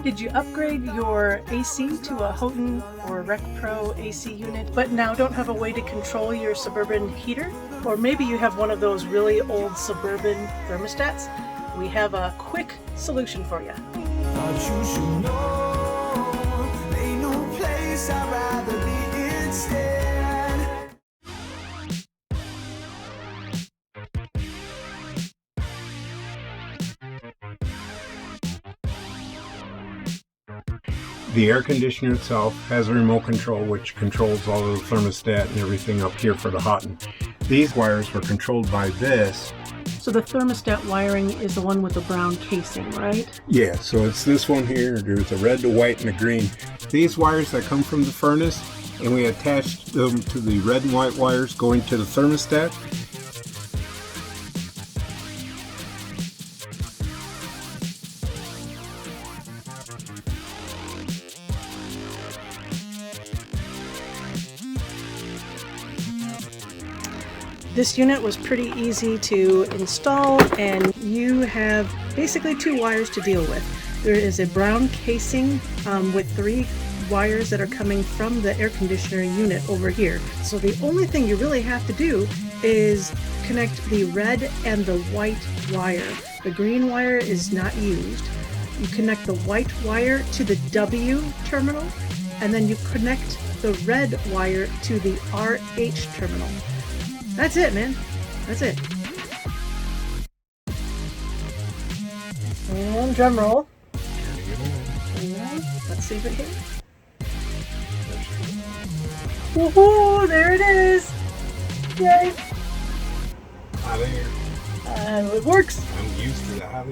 Did you upgrade your AC to a Houghton or RecPro AC unit, but now don't have a way to control your Suburban heater? Or maybe you have one of those really old Suburban thermostats? We have a quick solution for you. The air conditioner itself has a remote control which controls all of the thermostat and everything up here for the Houghton. These wires were controlled by this. So the thermostat wiring is the one with the brown casing, right? Yeah, so it's this one here. There's the red, the white, and the green. These wires that come from the furnace, and we attached them to the red and white wires going to the thermostat. This unit was pretty easy to install, and you have basically two wires to deal with. There is a brown casing with 3 wires that are coming from the air conditioner unit over here. So the only thing you really have to do is connect the red and the white wire. The green wire is not used. You connect the white wire to the W terminal, and then you connect the red wire to the RH terminal. That's it, man. That's it. And drum roll. Let's see if it hits. Woohoo! There it is! Yay! Hot air. It works. I'm used to the hot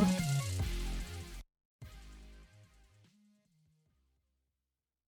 air.